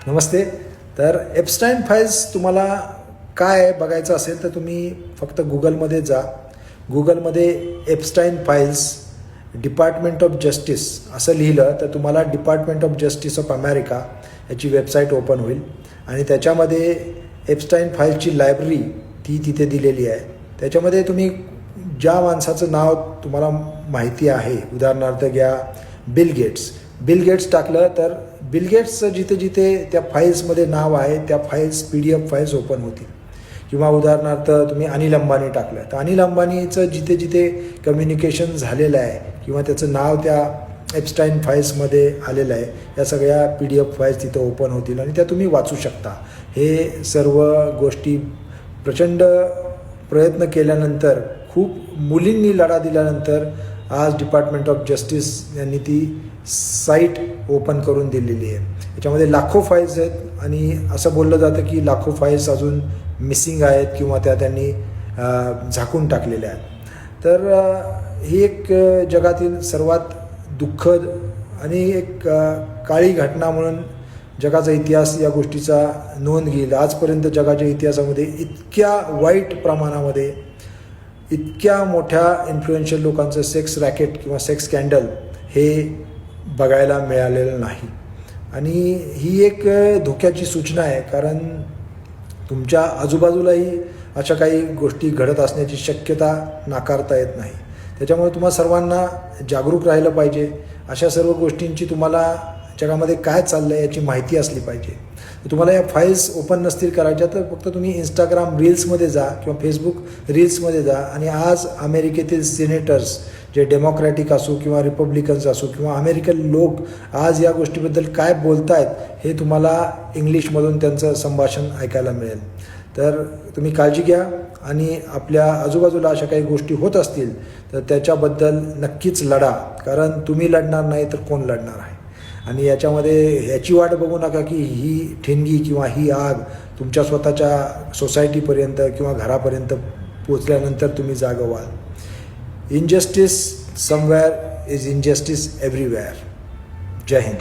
नमस्ते. तर एप्स्टाईन फाईल्स तुम्हाला काय बघायचं असेल तर तुम्ही फक्त गूगलमध्ये जा. गूगलमध्ये एप्स्टाईन फाईल्स डिपार्टमेंट ऑफ जस्टिस असं लिहिलं तर तुम्हाला department of justice of America याची वेबसाईट ओपन होईल आणि त्याच्यामध्ये एप्स्टाईन फाईल्सची लायब्ररी ती तिथे दिलेली आहे. त्याच्यामध्ये तुम्ही ज्या माणसाचं नाव तुम्हाला माहिती आहे, उदाहरणार्थ घ्या बिल गेट्स टाकलं तर बिल गेट्सचं जिथे जिथे त्या फाईल्समध्ये नाव आहे त्या फाईल्स PDF फाईल्स ओपन होतील. किंवा उदाहरणार्थ तुम्ही अनिल अंबानी टाकलं तर अनिल अंबानीचं जिथे जिथे कम्युनिकेशन झालेलं आहे किंवा त्याचं नाव त्या एप्स्टाईन फाईल्समध्ये आलेलं आहे, या सगळ्या PDF फाईल्स तिथं ओपन होतील आणि त्या तुम्ही वाचू शकता. हे सर्व गोष्टी प्रचंड प्रयत्न केल्यानंतर, खूप मुलींनी लढा दिल्यानंतर आज डिपार्टमेंट ऑफ जस्टिस यांनी ती साईट ओपन करून दिलेली आहे. याच्यामध्ये लाखो फाईल्स आहेत आणि असं बोललं जातं की लाखो फाईल्स अजून मिसिंग आहेत किंवा त्या त्यांनी झाकून टाकलेल्या आहेत. तर ही एक जगातील सर्वात दुःखद आणि एक काळी घटना म्हणून जगाचा इतिहास या गोष्टीचा नोंद घेईल. आजपर्यंत जगाच्या इतिहासामध्ये इतक्या वाईट प्रमाणामध्ये इतक्या मोठ्या इन्फ्लुएन्शियल लोकांचं सेक्स रॅकेट किंवा सेक्स स्कॅन्डल हे बघायला मिळालेलं नाही. आणि ही एक धोक्याची सूचना आहे, कारण तुमच्या आजूबाजूलाही अशा काही गोष्टी घडत असण्याची शक्यता नाकारता येत नाही. त्याच्यामुळे तुम्हा सर्वांना जागरूक राहिलं पाहिजे. अशा सर्व गोष्टींची तुम्हाला जगामध्ये काय चाललं आहे याची माहिती असली पाहिजे. तुम्हाला या फाईल्स ओपन नसतील करायच्या तर फक्त तुम्ही इंस्टाग्राम रील्समध्ये जा किंवा फेसबुक रील्समध्ये जा आणि आज अमेरिकेतील सिनेटर्स जे डेमोक्रॅटिक असो किंवा रिपब्लिकन्स असो किंवा अमेरिकन लोक आज या गोष्टीबद्दल काय बोलत आहेत हे तुम्हाला इंग्लिशमधून त्यांचं संभाषण ऐकायला मिळेल. तर तुम्ही काळजी घ्या आणि आपल्या आजूबाजूला अशा काही गोष्टी होत असतील तर त्याच्याबद्दल नक्कीच लढा, कारण तुम्ही लढणार नाही तर कोण लढणार आहे. आणि याच्यामध्ये याची वाट बघू नका की ही ठिणगी किंवा ही आग तुमच्या स्वतःच्या सोसायटीपर्यंत किंवा घरापर्यंत पोचल्यानंतर तुम्ही जागं व्हाल. Injustice somewhere is injustice everywhere. जय हिंद.